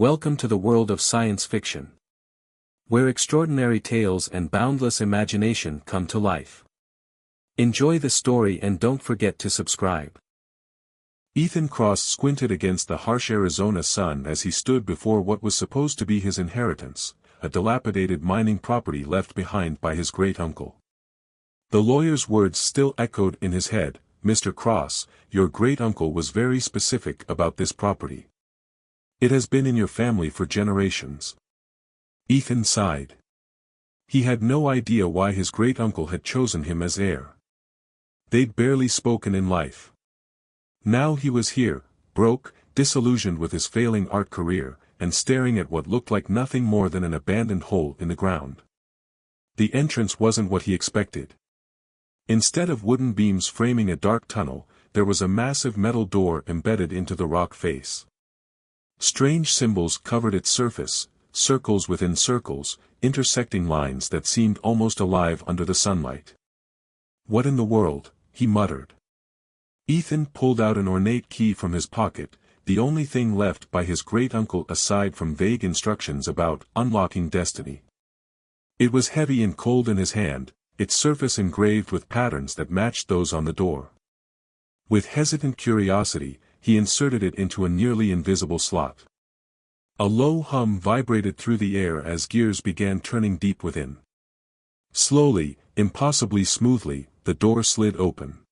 Welcome to the world of science fiction, where extraordinary tales and boundless imagination come to life. Enjoy the story and don't forget to subscribe. Ethan Cross squinted against the harsh Arizona sun as he stood before what was supposed to be his inheritance, a dilapidated mining property left behind by his great-uncle. The lawyer's words still echoed in his head, "Mr. Cross, your great-uncle was very specific about this property. It has been in your family for generations." Ethan sighed. He had no idea why his great-uncle had chosen him as heir. They'd barely spoken in life. Now he was here, broke, disillusioned with his failing art career, and staring at what looked like nothing more than an abandoned hole in the ground. The entrance wasn't what he expected. Instead of wooden beams framing a dark tunnel, there was a massive metal door embedded into the rock face. Strange symbols covered its surface, circles within circles, intersecting lines that seemed almost alive under the sunlight. "What in the world?" he muttered. Ethan pulled out an ornate key from his pocket, the only thing left by his great-uncle aside from vague instructions about unlocking destiny. It was heavy and cold in his hand, its surface engraved with patterns that matched those on the door. With hesitant curiosity, he inserted it into a nearly invisible slot. A low hum vibrated through the air as gears began turning deep within. Slowly, impossibly smoothly, the door slid open.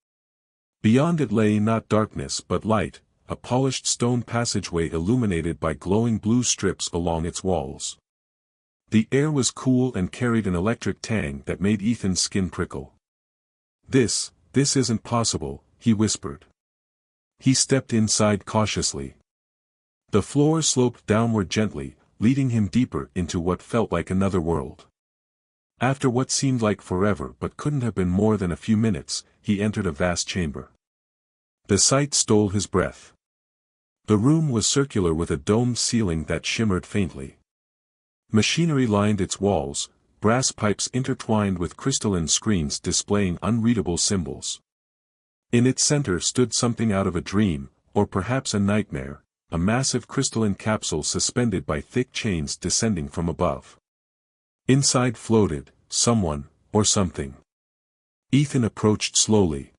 Beyond it lay not darkness but light, a polished stone passageway illuminated by glowing blue strips along its walls. The air was cool and carried an electric tang that made Ethan's skin prickle. This isn't possible," he whispered. He stepped inside cautiously. The floor sloped downward gently, leading him deeper into what felt like another world. After what seemed like forever but couldn't have been more than a few minutes, he entered a vast chamber. The sight stole his breath. The room was circular with a domed ceiling that shimmered faintly. Machinery lined its walls, brass pipes intertwined with crystalline screens displaying unreadable symbols. In its center stood something out of a dream, or perhaps a nightmare, a massive crystalline capsule suspended by thick chains descending from above. Inside floated someone, or something. Ethan approached slowly.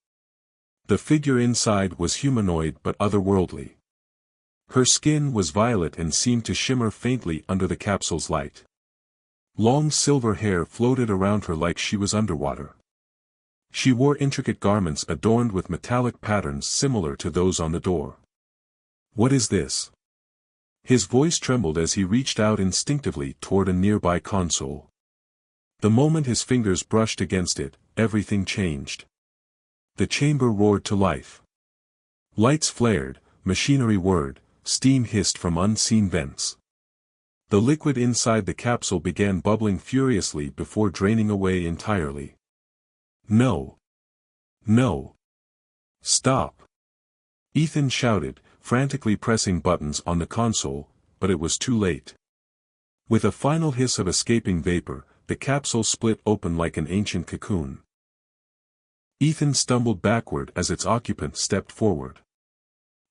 The figure inside was humanoid but otherworldly. Her skin was violet and seemed to shimmer faintly under the capsule's light. Long silver hair floated around her like she was underwater. She wore intricate garments adorned with metallic patterns similar to those on the door. "What is this?" His voice trembled as he reached out instinctively toward a nearby console. The moment his fingers brushed against it, everything changed. The chamber roared to life. Lights flared, machinery whirred, steam hissed from unseen vents. The liquid inside the capsule began bubbling furiously before draining away entirely. "No! No! Stop!" Ethan shouted, frantically pressing buttons on the console, but it was too late. With a final hiss of escaping vapor, the capsule split open like an ancient cocoon. Ethan stumbled backward as its occupant stepped forward.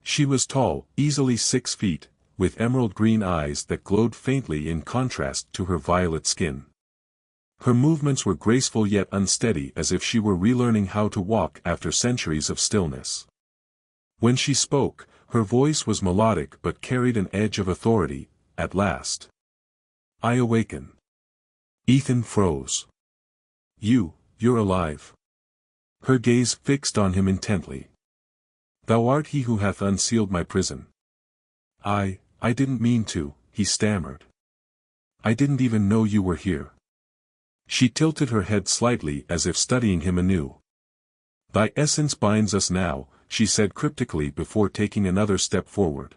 She was tall, easily 6 feet, with emerald green eyes that glowed faintly in contrast to her violet skin. Her movements were graceful yet unsteady as if she were relearning how to walk after centuries of stillness. When she spoke, her voice was melodic but carried an edge of authority. "At last. I awaken." Ethan froze. You're alive." Her gaze fixed on him intently. "Thou art he who hath unsealed my prison." I didn't mean to," he stammered. "I didn't even know you were here." She tilted her head slightly as if studying him anew. "Thy essence binds us now," she said cryptically before taking another step forward.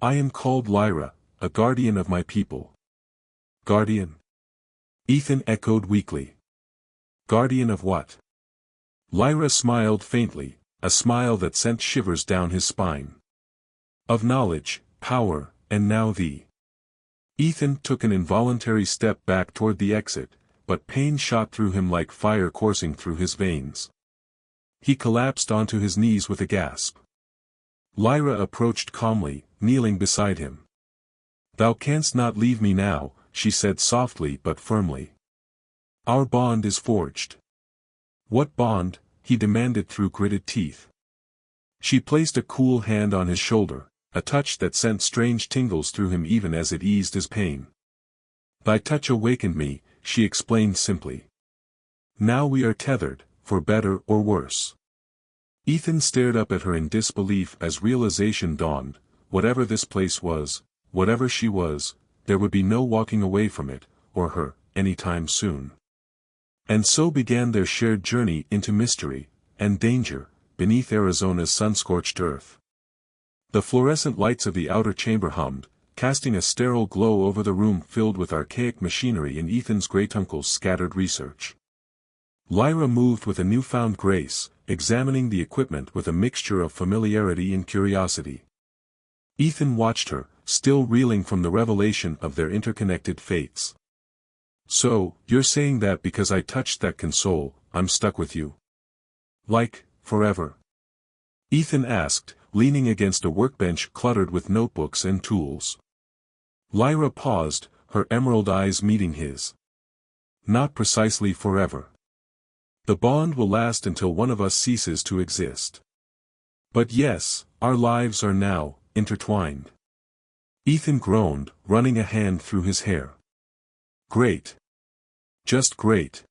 "I am called Lyra, a guardian of my people." "Guardian?" Ethan echoed weakly. "Guardian of what?" Lyra smiled faintly, a smile that sent shivers down his spine. "Of knowledge, power, and now thee." Ethan took an involuntary step back toward the exit, but pain shot through him like fire coursing through his veins. He collapsed onto his knees with a gasp. Lyra approached calmly, kneeling beside him. Thou canst not leave me now, she said softly but firmly. Our bond is forged. What bond? He demanded through gritted teeth. She placed a cool hand on his shoulder, a touch that sent strange tingles through him even as it eased his pain. Thy touch awakened me, she explained simply. Now we are tethered, for better or worse. Ethan stared up at her in disbelief as realization dawned. Whatever this place was, whatever she was, there would be no walking away from it, or her, anytime soon. And so began their shared journey into mystery, and danger, beneath Arizona's sun-scorched earth. The fluorescent lights of the outer chamber hummed, casting a sterile glow over the room filled with archaic machinery and Ethan's great-uncle's scattered research. Lyra moved with a newfound grace, examining the equipment with a mixture of familiarity and curiosity. Ethan watched her, still reeling from the revelation of their interconnected fates. So, you're saying that because I touched that console, I'm stuck with you? Like, forever? Ethan asked, leaning against a workbench cluttered with notebooks and tools. Lyra paused, her emerald eyes meeting his. Not precisely forever. The bond will last until one of us ceases to exist. But yes, our lives are now intertwined. Ethan groaned, running a hand through his hair. Great. Just great.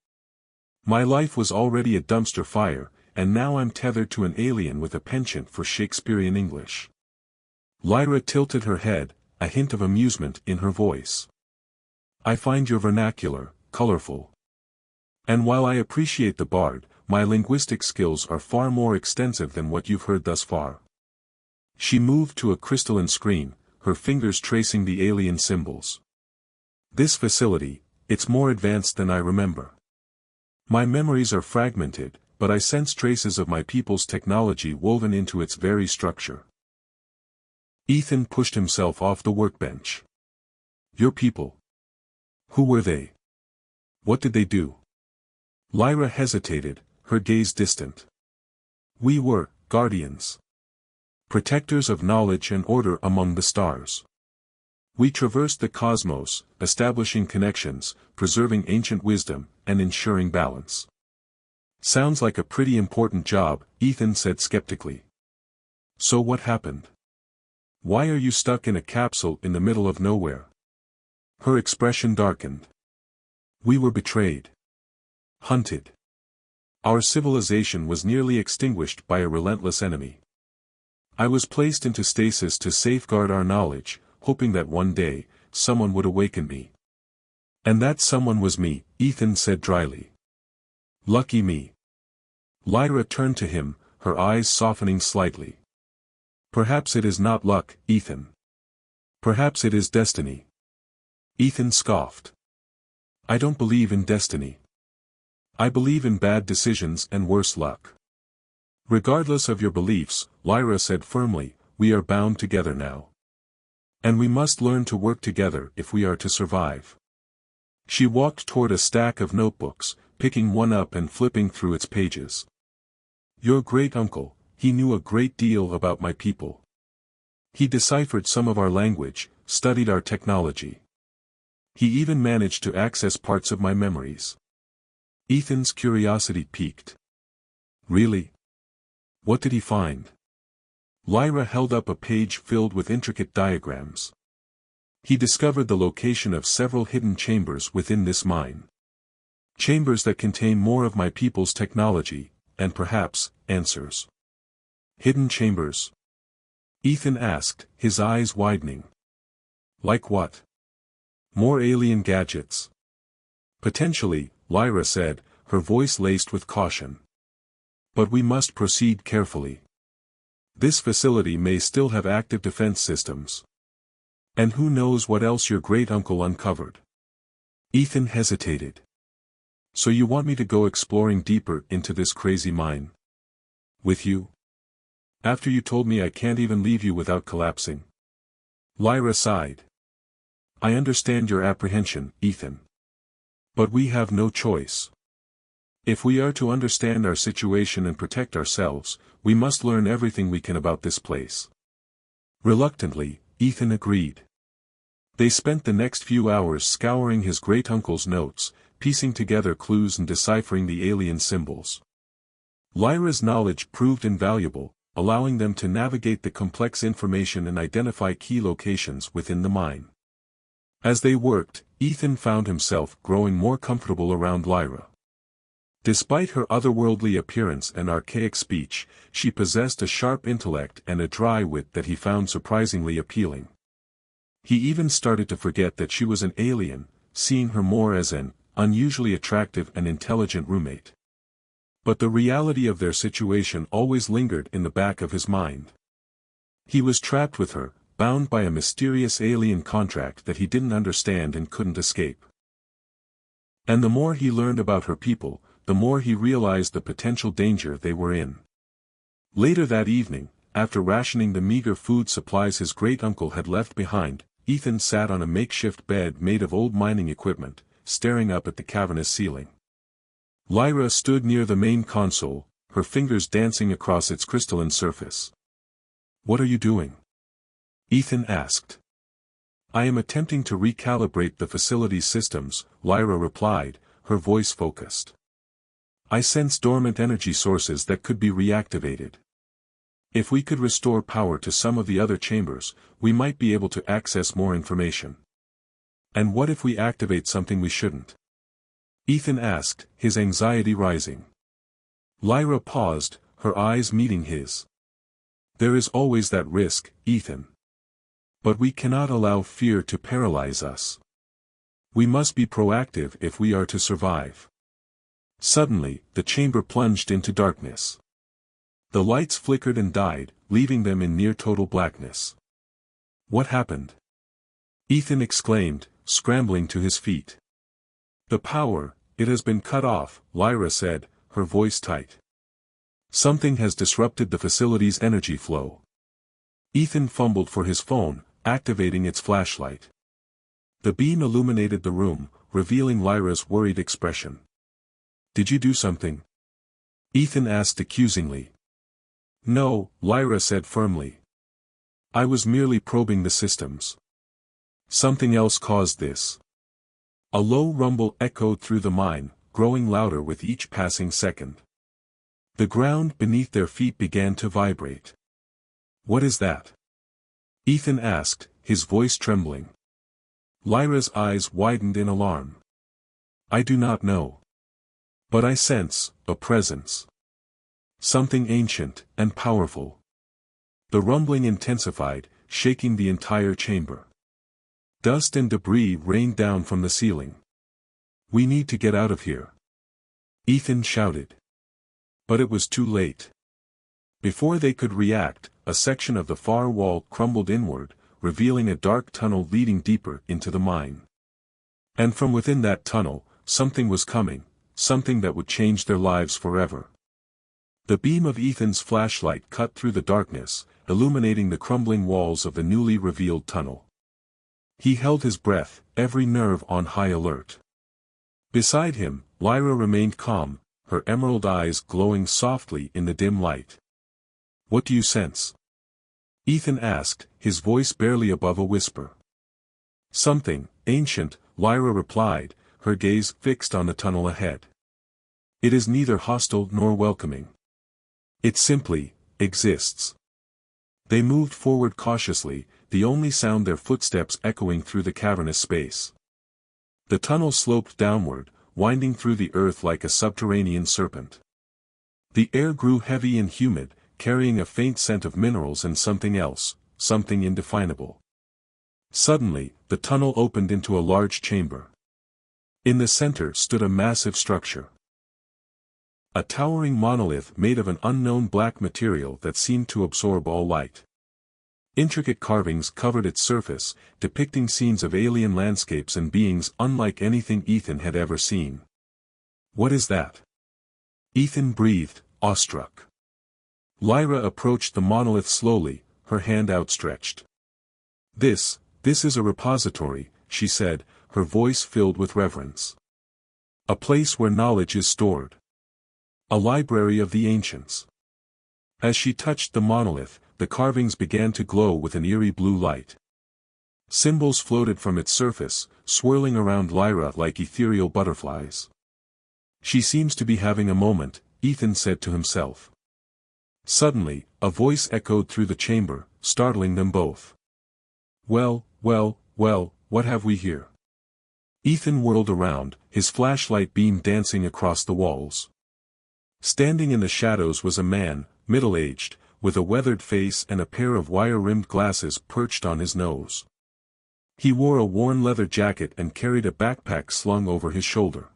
My life was already a dumpster fire, and now I'm tethered to an alien with a penchant for Shakespearean English. Lyra tilted her head, a hint of amusement in her voice. I find your vernacular colorful. And while I appreciate the bard, my linguistic skills are far more extensive than what you've heard thus far. She moved to a crystalline screen, her fingers tracing the alien symbols. This facility, it's more advanced than I remember. My memories are fragmented, but I sense traces of my people's technology woven into its very structure. Ethan pushed himself off the workbench. Your people. Who were they? What did they do? Lyra hesitated, her gaze distant. We were guardians. Protectors of knowledge and order among the stars. We traversed the cosmos, establishing connections, preserving ancient wisdom, and ensuring balance. Sounds like a pretty important job, Ethan said skeptically. So what happened? Why are you stuck in a capsule in the middle of nowhere? Her expression darkened. We were betrayed. Hunted. Our civilization was nearly extinguished by a relentless enemy. I was placed into stasis to safeguard our knowledge, hoping that one day, someone would awaken me. And that someone was me, Ethan said dryly. Lucky me. Lyra turned to him, her eyes softening slightly. Perhaps it is not luck, Ethan. Perhaps it is destiny. Ethan scoffed. I don't believe in destiny. I believe in bad decisions and worse luck. Regardless of your beliefs, Lyra said firmly, we are bound together now. And we must learn to work together if we are to survive. She walked toward a stack of notebooks, picking one up and flipping through its pages. Your great-uncle, he knew a great deal about my people. He deciphered some of our language, studied our technology. He even managed to access parts of my memories. Ethan's curiosity piqued. Really? What did he find? Lyra held up a page filled with intricate diagrams. He discovered the location of several hidden chambers within this mine. Chambers that contain more of my people's technology, and perhaps, answers. Hidden chambers? Ethan asked, his eyes widening. Like what? More alien gadgets. Potentially, Lyra said, her voice laced with caution. But we must proceed carefully. This facility may still have active defense systems. And who knows what else your great-uncle uncovered? Ethan hesitated. So you want me to go exploring deeper into this crazy mine? With you? After you told me I can't even leave you without collapsing? Lyra sighed. I understand your apprehension, Ethan. But we have no choice. If we are to understand our situation and protect ourselves, we must learn everything we can about this place. Reluctantly, Ethan agreed. They spent the next few hours scouring his great-uncle's notes, piecing together clues and deciphering the alien symbols. Lyra's knowledge proved invaluable, allowing them to navigate the complex information and identify key locations within the mine. As they worked, Ethan found himself growing more comfortable around Lyra. Despite her otherworldly appearance and archaic speech, she possessed a sharp intellect and a dry wit that he found surprisingly appealing. He even started to forget that she was an alien, seeing her more as an unusually attractive and intelligent roommate. But the reality of their situation always lingered in the back of his mind. He was trapped with her, bound by a mysterious alien contract that he didn't understand and couldn't escape. And the more he learned about her people, the more he realized the potential danger they were in. Later that evening, after rationing the meager food supplies his great-uncle had left behind, Ethan sat on a makeshift bed made of old mining equipment, staring up at the cavernous ceiling. Lyra stood near the main console, her fingers dancing across its crystalline surface. "What are you doing?" Ethan asked. "I am attempting to recalibrate the facility's systems," Lyra replied, her voice focused. "I sense dormant energy sources that could be reactivated. If we could restore power to some of the other chambers, we might be able to access more information." "And what if we activate something we shouldn't?" Ethan asked, his anxiety rising. Lyra paused, her eyes meeting his. "There is always that risk, Ethan. But we cannot allow fear to paralyze us. We must be proactive if we are to survive." Suddenly, the chamber plunged into darkness. The lights flickered and died, leaving them in near-total blackness. "What happened?" Ethan exclaimed, scrambling to his feet. "The power, it has been cut off," Lyra said, her voice tight. "Something has disrupted the facility's energy flow." Ethan fumbled for his phone, activating its flashlight. The beam illuminated the room, revealing Lyra's worried expression. "Did you do something?" Ethan asked accusingly. "No," Lyra said firmly. "I was merely probing the systems. Something else caused this." A low rumble echoed through the mine, growing louder with each passing second. The ground beneath their feet began to vibrate. "What is that?" Ethan asked, his voice trembling. Lyra's eyes widened in alarm. "I do not know. But I sense a presence. Something ancient and powerful." The rumbling intensified, shaking the entire chamber. Dust and debris rained down from the ceiling. "We need to get out of here," Ethan shouted. But it was too late. Before they could react, a section of the far wall crumbled inward, revealing a dark tunnel leading deeper into the mine. And from within that tunnel, something was coming, something that would change their lives forever. The beam of Ethan's flashlight cut through the darkness, illuminating the crumbling walls of the newly revealed tunnel. He held his breath, every nerve on high alert. Beside him, Lyra remained calm, her emerald eyes glowing softly in the dim light. "What do you sense?" Ethan asked, his voice barely above a whisper. "Something ancient," Lyra replied, her gaze fixed on the tunnel ahead. "It is neither hostile nor welcoming. It simply exists." They moved forward cautiously, the only sound their footsteps echoing through the cavernous space. The tunnel sloped downward, winding through the earth like a subterranean serpent. The air grew heavy and humid, carrying a faint scent of minerals and something else, something indefinable. Suddenly, the tunnel opened into a large chamber. In the center stood a massive structure. A towering monolith made of an unknown black material that seemed to absorb all light. Intricate carvings covered its surface, depicting scenes of alien landscapes and beings unlike anything Ethan had ever seen. "What is that?" Ethan breathed, awestruck. Lyra approached the monolith slowly, her hand outstretched. This is a repository," she said, her voice filled with reverence. "A place where knowledge is stored. A library of the ancients." As she touched the monolith, the carvings began to glow with an eerie blue light. Symbols floated from its surface, swirling around Lyra like ethereal butterflies. She seems to be having a moment, Ethan said to himself. Suddenly, a voice echoed through the chamber, startling them both. Well, what have we here? Ethan whirled around, his flashlight beam dancing across the walls. Standing in the shadows was a man, middle-aged, with a weathered face and a pair of wire-rimmed glasses perched on his nose. He wore a worn leather jacket and carried a backpack slung over his shoulder.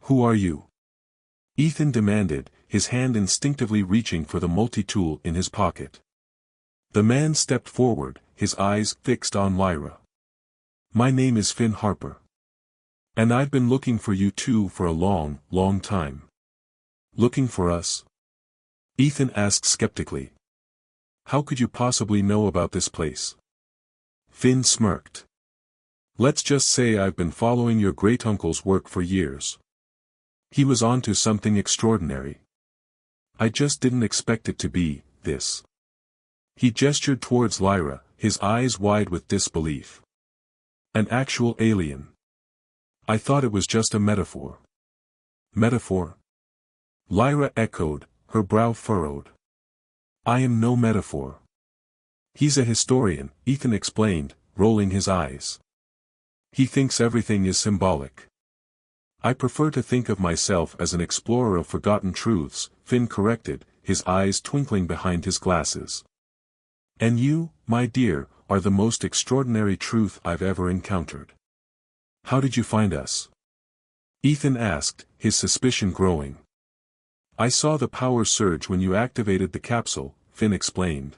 Who are you? Ethan demanded, his hand instinctively reaching for the multi-tool in his pocket. The man stepped forward, his eyes fixed on Lyra. My name is Finn Harper. And I've been looking for you two for a long, long time. Looking for us? Ethan asked skeptically. How could you possibly know about this place? Finn smirked. Let's just say I've been following your great-uncle's work for years. He was onto something extraordinary. I just didn't expect it to be this. He gestured towards Lyra, his eyes wide with disbelief. An actual alien. I thought it was just a metaphor. Metaphor? Lyra echoed, her brow furrowed. I am no metaphor. He's a historian, Ethan explained, rolling his eyes. He thinks everything is symbolic. I prefer to think of myself as an explorer of forgotten truths, Finn corrected, his eyes twinkling behind his glasses. And you, my dear, are the most extraordinary truth I've ever encountered. How did you find us? Ethan asked, his suspicion growing. I saw the power surge when you activated the capsule, Finn explained.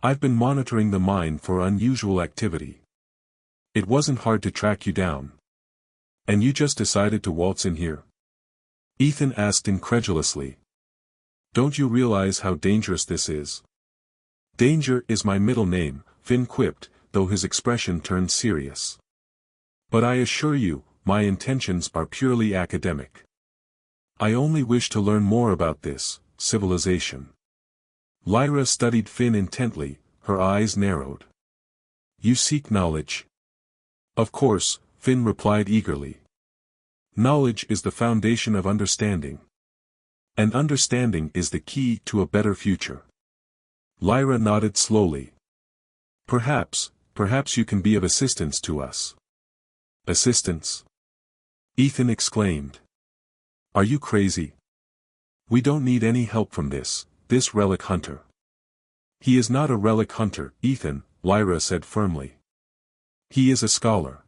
I've been monitoring the mine for unusual activity. It wasn't hard to track you down. And you just decided to waltz in here? Ethan asked incredulously. Don't you realize how dangerous this is? Danger is my middle name, Finn quipped, though his expression turned serious. But I assure you, my intentions are purely academic. I only wish to learn more about this civilization. Lyra studied Finn intently, her eyes narrowed. You seek knowledge? Of course, Finn replied eagerly. Knowledge is the foundation of understanding. And understanding is the key to a better future. Lyra nodded slowly. Perhaps you can be of assistance to us. Assistance? Ethan exclaimed. Are you crazy? We don't need any help from this relic hunter. He is not a relic hunter, Ethan, Lyra said firmly. He is a scholar.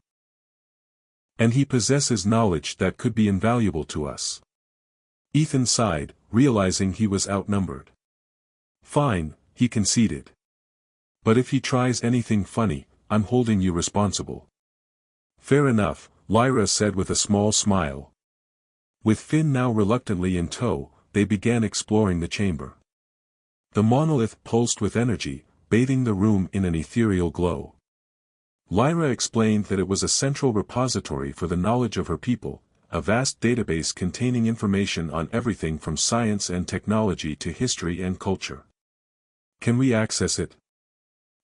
And he possesses knowledge that could be invaluable to us. Ethan sighed, realizing he was outnumbered. Fine, he conceded. But if he tries anything funny, I'm holding you responsible. Fair enough, Lyra said with a small smile. With Finn now reluctantly in tow, they began exploring the chamber. The monolith pulsed with energy, bathing the room in an ethereal glow. Lyra explained that it was a central repository for the knowledge of her people, a vast database containing information on everything from science and technology to history and culture. Can we access it?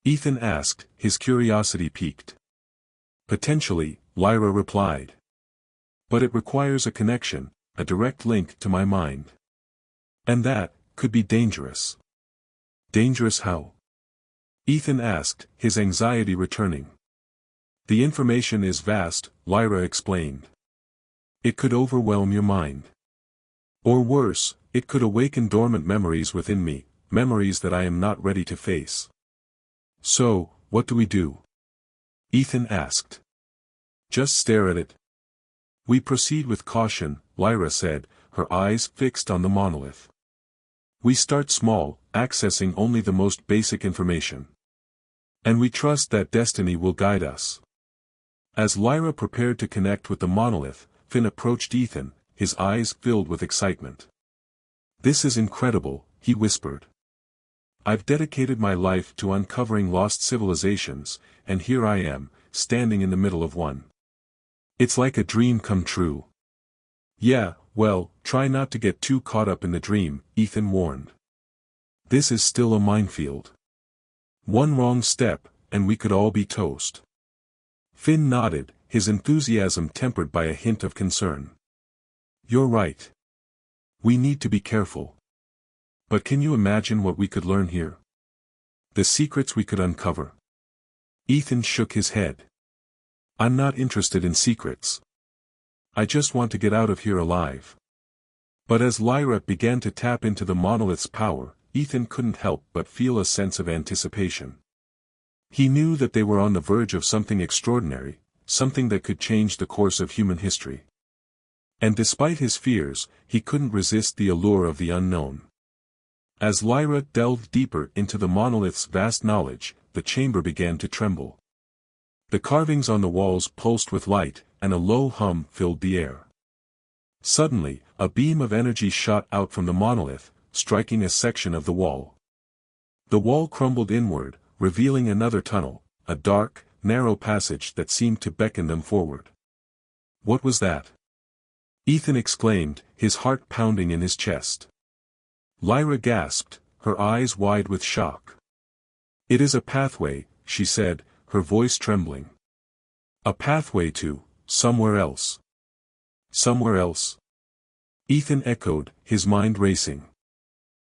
Ethan asked, his curiosity piqued. Potentially, Lyra replied. But it requires a connection, a direct link to my mind. And that could be dangerous. Dangerous how? Ethan asked, his anxiety returning. The information is vast, Lyra explained. It could overwhelm your mind. Or worse, it could awaken dormant memories within me, memories that I am not ready to face. So, what do we do? Ethan asked. Just stare at it. We proceed with caution, Lyra said, her eyes fixed on the monolith. We start small, accessing only the most basic information. And we trust that destiny will guide us. As Lyra prepared to connect with the monolith, Finn approached Ethan, his eyes filled with excitement. This is incredible, he whispered. I've dedicated my life to uncovering lost civilizations, and here I am, standing in the middle of one. It's like a dream come true. Yeah, well, try not to get too caught up in the dream, Ethan warned. This is still a minefield. One wrong step, and we could all be toast. Finn nodded, his enthusiasm tempered by a hint of concern. You're right. We need to be careful. But can you imagine what we could learn here? The secrets we could uncover. Ethan shook his head. I'm not interested in secrets. I just want to get out of here alive. But as Lyra began to tap into the monolith's power, Ethan couldn't help but feel a sense of anticipation. He knew that they were on the verge of something extraordinary, something that could change the course of human history. And despite his fears, he couldn't resist the allure of the unknown. As Lyra delved deeper into the monolith's vast knowledge, the chamber began to tremble. The carvings on the walls pulsed with light, and a low hum filled the air. Suddenly, a beam of energy shot out from the monolith, striking a section of the wall. The wall crumbled inward, revealing another tunnel, a dark, narrow passage that seemed to beckon them forward. What was that? Ethan exclaimed, his heart pounding in his chest. Lyra gasped, her eyes wide with shock. It is a pathway, she said, her voice trembling. A pathway to somewhere else. Somewhere else? Ethan echoed, his mind racing.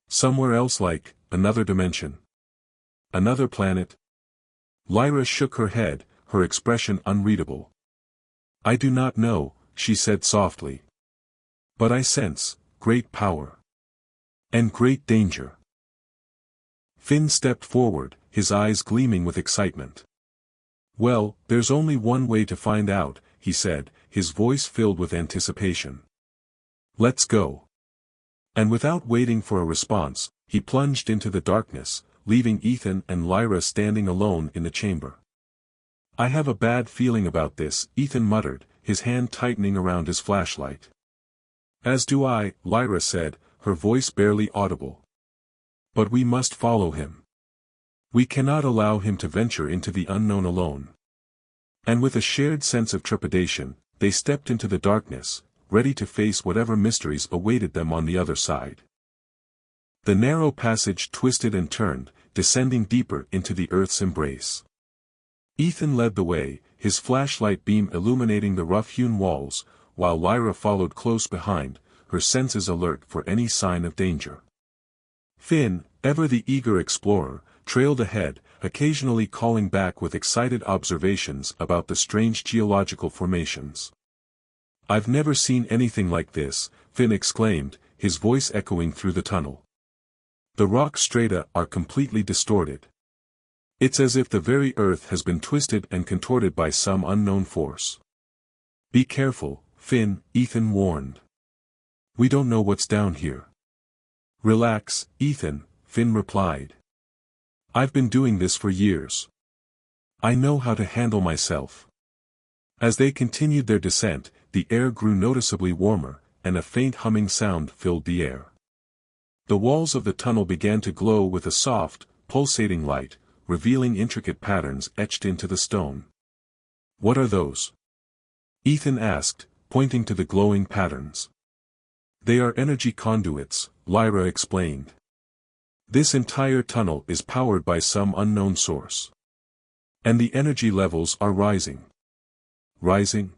Somewhere else, like another dimension. Another planet? Lyra shook her head, her expression unreadable. I do not know, she said softly. But I sense great power. And great danger. Finn stepped forward, his eyes gleaming with excitement. Well, there's only one way to find out, he said, his voice filled with anticipation. Let's go. And without waiting for a response, he plunged into the darkness, leaving Ethan and Lyra standing alone in the chamber. I have a bad feeling about this, Ethan muttered, his hand tightening around his flashlight. As do I, Lyra said, her voice barely audible. But we must follow him. We cannot allow him to venture into the unknown alone. And with a shared sense of trepidation, they stepped into the darkness, ready to face whatever mysteries awaited them on the other side. The narrow passage twisted and turned, descending deeper into the Earth's embrace. Ethan led the way, his flashlight beam illuminating the rough-hewn walls, while Lyra followed close behind, her senses alert for any sign of danger. Finn, ever the eager explorer, trailed ahead, occasionally calling back with excited observations about the strange geological formations. I've never seen anything like this, Finn exclaimed, his voice echoing through the tunnel. The rock strata are completely distorted. It's as if the very earth has been twisted and contorted by some unknown force. Be careful, Finn, Ethan warned. We don't know what's down here. Relax, Ethan, Finn replied. I've been doing this for years. I know how to handle myself. As they continued their descent, the air grew noticeably warmer, and a faint humming sound filled the air. The walls of the tunnel began to glow with a soft, pulsating light, revealing intricate patterns etched into the stone. What are those? Ethan asked, pointing to the glowing patterns. They are energy conduits, Lyra explained. This entire tunnel is powered by some unknown source. And the energy levels are rising. Rising?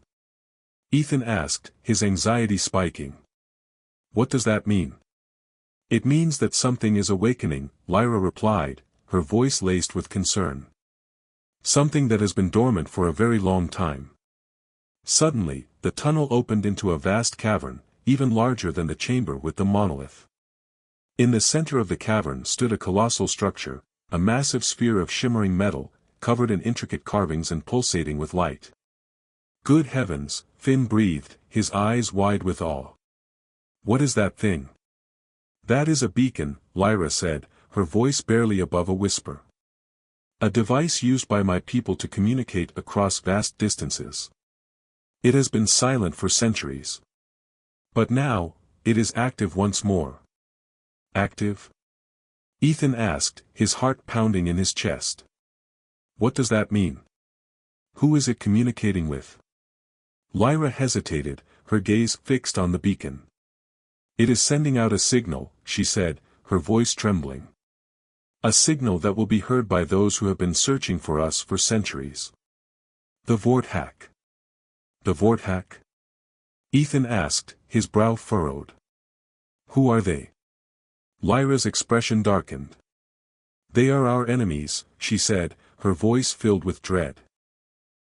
Ethan asked, his anxiety spiking. What does that mean? It means that something is awakening, Lyra replied, her voice laced with concern. Something that has been dormant for a very long time. Suddenly, the tunnel opened into a vast cavern, even larger than the chamber with the monolith. In the center of the cavern stood a colossal structure, a massive sphere of shimmering metal, covered in intricate carvings and pulsating with light. Good heavens, Finn breathed, his eyes wide with awe. What is that thing? That is a beacon, Lyra said, her voice barely above a whisper. A device used by my people to communicate across vast distances. It has been silent for centuries. But now, it is active once more. Active? Ethan asked, his heart pounding in his chest. What does that mean? Who is it communicating with? Lyra hesitated, her gaze fixed on the beacon. It is sending out a signal, she said, her voice trembling. A signal that will be heard by those who have been searching for us for centuries. The Vorthak. The Vorthak? Ethan asked, his brow furrowed. Who are they? Lyra's expression darkened. They are our enemies, she said, her voice filled with dread.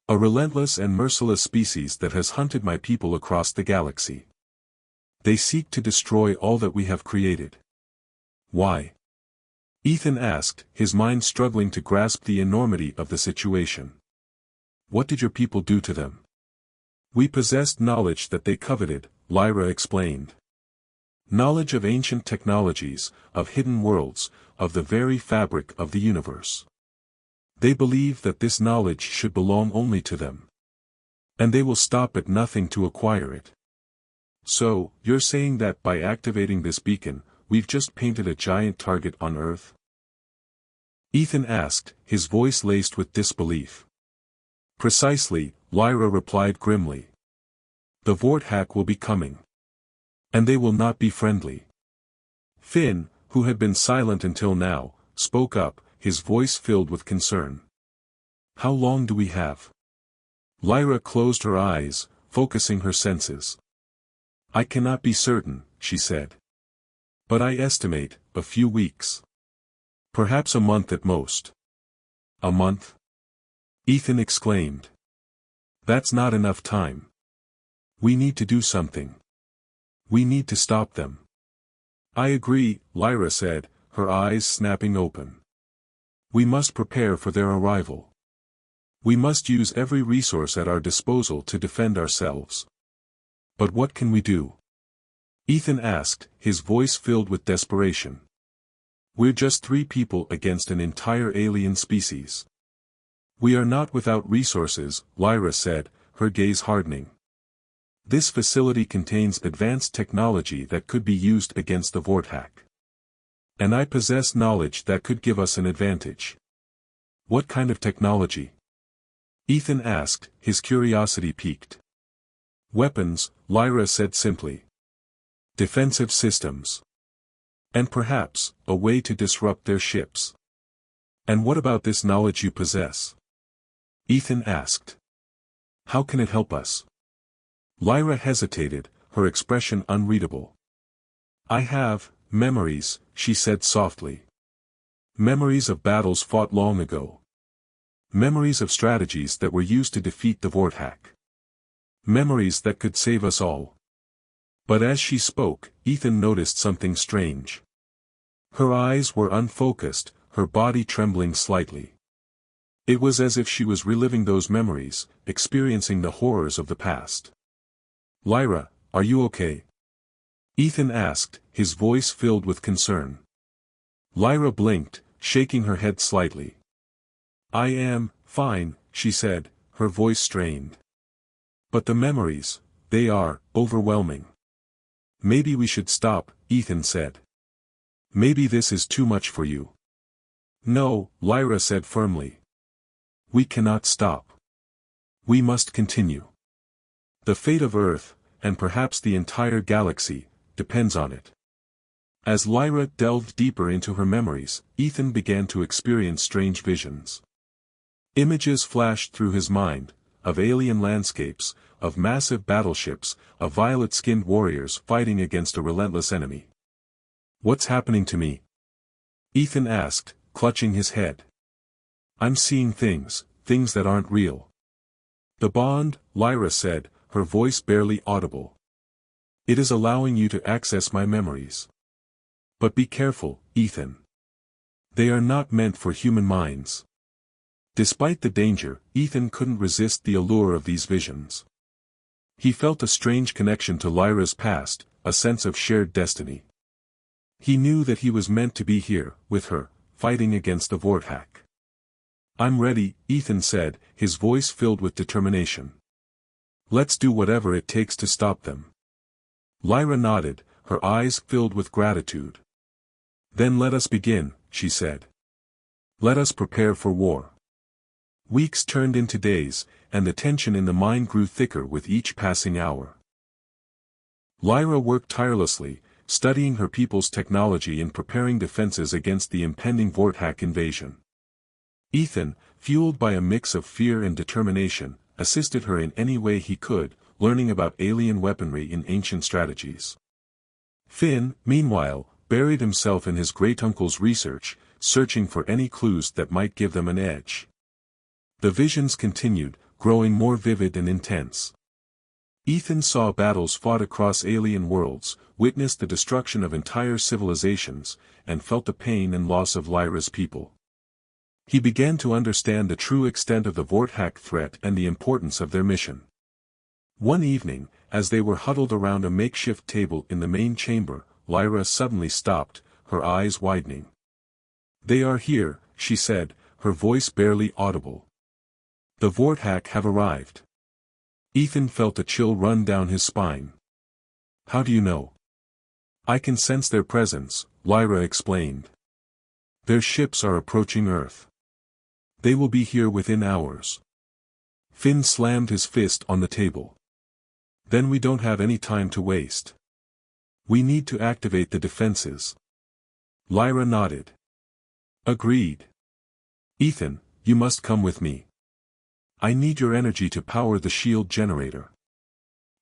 A relentless and merciless species that has hunted my people across the galaxy. They seek to destroy all that we have created. Why? Ethan asked, his mind struggling to grasp the enormity of the situation. What did your people do to them? We possessed knowledge that they coveted, Lyra explained. Knowledge of ancient technologies, of hidden worlds, of the very fabric of the universe. They believe that this knowledge should belong only to them. And they will stop at nothing to acquire it. So, you're saying that by activating this beacon, we've just painted a giant target on Earth? Ethan asked, his voice laced with disbelief. Precisely, Lyra replied grimly. The Vorthak will be coming. And they will not be friendly. Finn, who had been silent until now, spoke up, his voice filled with concern. How long do we have? Lyra closed her eyes, focusing her senses. I cannot be certain, she said. But I estimate, a few weeks. Perhaps a month at most. A month? Ethan exclaimed. That's not enough time. We need to do something. We need to stop them. I agree, Lyra said, her eyes snapping open. We must prepare for their arrival. We must use every resource at our disposal to defend ourselves. But what can we do? Ethan asked, his voice filled with desperation. We're just 3 people against an entire alien species. We are not without resources, Lyra said, her gaze hardening. This facility contains advanced technology that could be used against the Vorthak. And I possess knowledge that could give us an advantage. What kind of technology? Ethan asked, his curiosity piqued. Weapons, Lyra said simply. Defensive systems. And perhaps, a way to disrupt their ships. And what about this knowledge you possess? Ethan asked. How can it help us? Lyra hesitated, her expression unreadable. I have memories, she said softly. Memories of battles fought long ago. Memories of strategies that were used to defeat the Vorthak. Memories that could save us all. But as she spoke, Ethan noticed something strange. Her eyes were unfocused, her body trembling slightly. It was as if she was reliving those memories, experiencing the horrors of the past. Lyra, are you okay? Ethan asked, his voice filled with concern. Lyra blinked, shaking her head slightly. I am fine, she said, her voice strained. But the memories, they are overwhelming. Maybe we should stop, Ethan said. Maybe this is too much for you. No, Lyra said firmly. We cannot stop. We must continue. The fate of Earth, and perhaps the entire galaxy, depends on it. As Lyra delved deeper into her memories, Ethan began to experience strange visions. Images flashed through his mind, of alien landscapes, of massive battleships, of violet-skinned warriors fighting against a relentless enemy. What's happening to me? Ethan asked, clutching his head. I'm seeing things that aren't real. The bond, Lyra said, her voice barely audible. It is allowing you to access my memories. But be careful, Ethan. They are not meant for human minds. Despite the danger, Ethan couldn't resist the allure of these visions. He felt a strange connection to Lyra's past, a sense of shared destiny. He knew that he was meant to be here, with her, fighting against the Vorthak. I'm ready, Ethan said, his voice filled with determination. Let's do whatever it takes to stop them. Lyra nodded, her eyes filled with gratitude. Then let us begin, she said. Let us prepare for war. Weeks turned into days, and the tension in the mind grew thicker with each passing hour. Lyra worked tirelessly, studying her people's technology and preparing defenses against the impending Vorthack invasion. Ethan, fueled by a mix of fear and determination, assisted her in any way he could, learning about alien weaponry and ancient strategies. Finn, meanwhile, buried himself in his great-uncle's research, searching for any clues that might give them an edge. The visions continued, growing more vivid and intense. Ethan saw battles fought across alien worlds, witnessed the destruction of entire civilizations, and felt the pain and loss of Lyra's people. He began to understand the true extent of the Vorthack threat and the importance of their mission. One evening, as they were huddled around a makeshift table in the main chamber, Lyra suddenly stopped, her eyes widening. "They are here," she said, her voice barely audible. "The Vorthack have arrived." Ethan felt a chill run down his spine. "How do you know?" "I can sense their presence," Lyra explained. "Their ships are approaching Earth. They will be here within hours." Finn slammed his fist on the table. "Then we don't have any time to waste. We need to activate the defenses." Lyra nodded. "Agreed. Ethan, you must come with me. I need your energy to power the shield generator."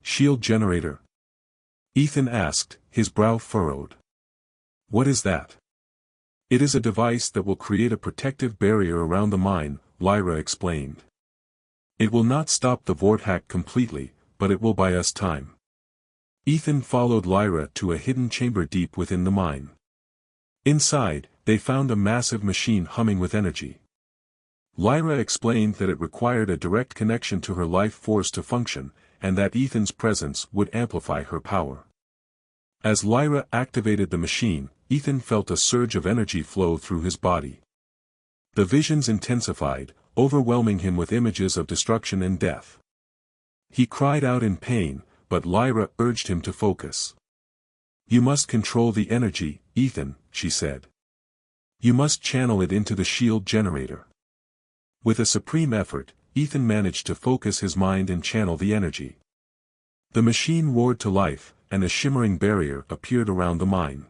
"Shield generator?" Ethan asked, his brow furrowed. "What is that?" "It is a device that will create a protective barrier around the mine," Lyra explained. "It will not stop the Vorthack completely, but it will buy us time." Ethan followed Lyra to a hidden chamber deep within the mine. Inside, they found a massive machine humming with energy. Lyra explained that it required a direct connection to her life force to function, and that Ethan's presence would amplify her power. As Lyra activated the machine, Ethan felt a surge of energy flow through his body. The visions intensified, overwhelming him with images of destruction and death. He cried out in pain, but Lyra urged him to focus. "You must control the energy, Ethan," she said. "You must channel it into the shield generator." With a supreme effort, Ethan managed to focus his mind and channel the energy. The machine roared to life, and a shimmering barrier appeared around the mine.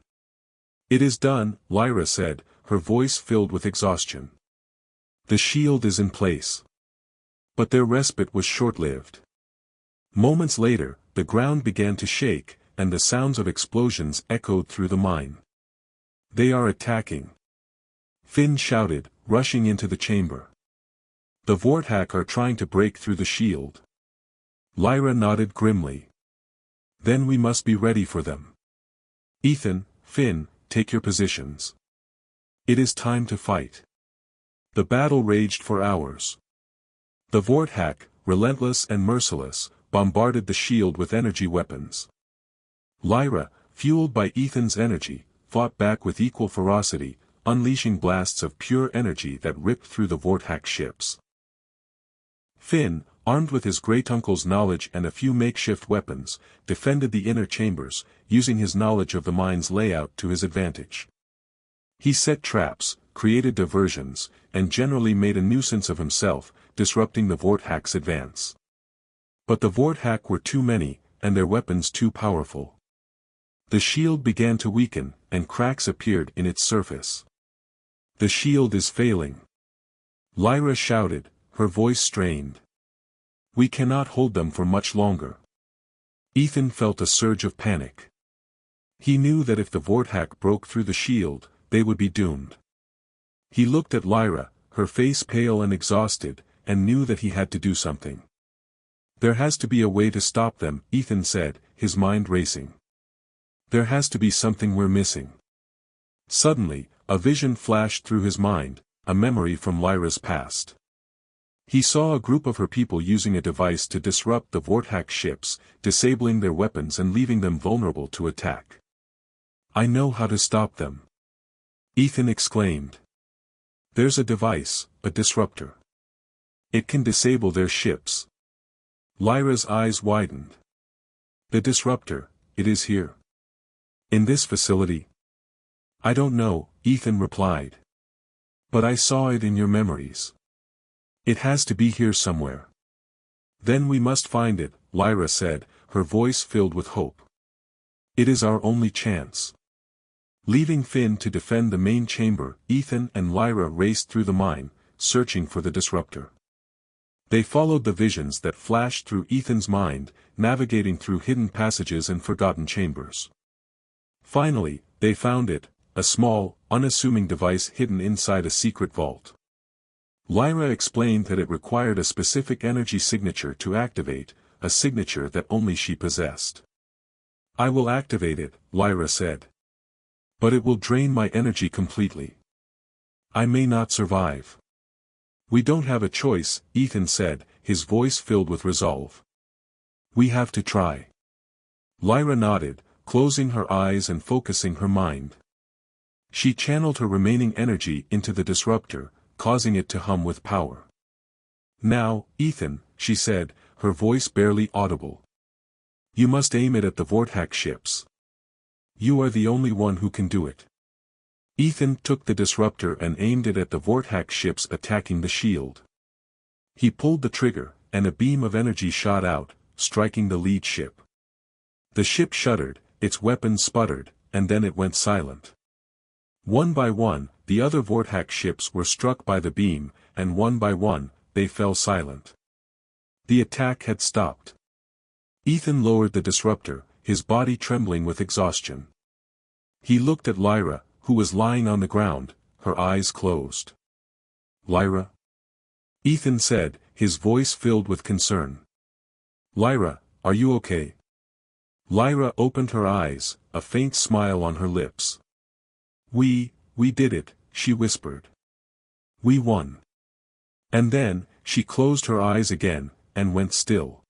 "It is done," Lyra said, her voice filled with exhaustion. "The shield is in place." But their respite was short-lived. Moments later, the ground began to shake, and the sounds of explosions echoed through the mine. "They are attacking!" Finn shouted, rushing into the chamber. "The Vorthack are trying to break through the shield." Lyra nodded grimly. "Then we must be ready for them. Ethan, Finn, take your positions. It is time to fight." The battle raged for hours. The Vorthack, relentless and merciless, bombarded the shield with energy weapons. Lyra, fueled by Ethan's energy, fought back with equal ferocity, unleashing blasts of pure energy that ripped through the Vorthack ships. Finn, armed with his great-uncle's knowledge and a few makeshift weapons, defended the inner chambers, using his knowledge of the mine's layout to his advantage. He set traps, created diversions, and generally made a nuisance of himself, disrupting the Vorthack's advance. But the Vorthack were too many, and their weapons too powerful. The shield began to weaken, and cracks appeared in its surface. "The shield is failing," Lyra shouted, her voice strained. "We cannot hold them for much longer." Ethan felt a surge of panic. He knew that if the Vorthack broke through the shield, they would be doomed. He looked at Lyra, her face pale and exhausted, and knew that he had to do something. "There has to be a way to stop them," Ethan said, his mind racing. "There has to be something we're missing." Suddenly, a vision flashed through his mind, a memory from Lyra's past. He saw a group of her people using a device to disrupt the Vorthack ships, disabling their weapons and leaving them vulnerable to attack. "I know how to stop them," Ethan exclaimed. "There's a device, a disruptor. It can disable their ships." Lyra's eyes widened. "The disruptor, it is here. In this facility?" "I don't know," Ethan replied. "But I saw it in your memories. It has to be here somewhere." "Then we must find it," Lyra said, her voice filled with hope. It is our only chance. Leaving Finn to defend the main chamber, Ethan and Lyra raced through the mine, searching for the disruptor. They followed the visions that flashed through Ethan's mind, navigating through hidden passages and forgotten chambers. Finally, they found it, a small, unassuming device hidden inside a secret vault. Lyra explained that it required a specific energy signature to activate, a signature that only she possessed. "I will activate it," Lyra said. "But it will drain my energy completely. I may not survive." "We don't have a choice," Ethan said, his voice filled with resolve. "We have to try." Lyra nodded, closing her eyes and focusing her mind. She channeled her remaining energy into the disruptor, causing it to hum with power. "Now, Ethan," she said, her voice barely audible. "You must aim it at the Vortex ships. You are the only one who can do it." Ethan took the disruptor and aimed it at the Vortex ships attacking the shield. He pulled the trigger, and a beam of energy shot out, striking the lead ship. The ship shuddered, its weapons sputtered, and then it went silent. One by one, the other Vortex ships were struck by the beam, and one by one, they fell silent. The attack had stopped. Ethan lowered the disruptor, his body trembling with exhaustion. He looked at Lyra, who was lying on the ground, her eyes closed. "Lyra?" Ethan said, his voice filled with concern. "Lyra, are you okay?" Lyra opened her eyes, a faint smile on her lips. We did it," she whispered. "We won." And then, she closed her eyes again, and went still.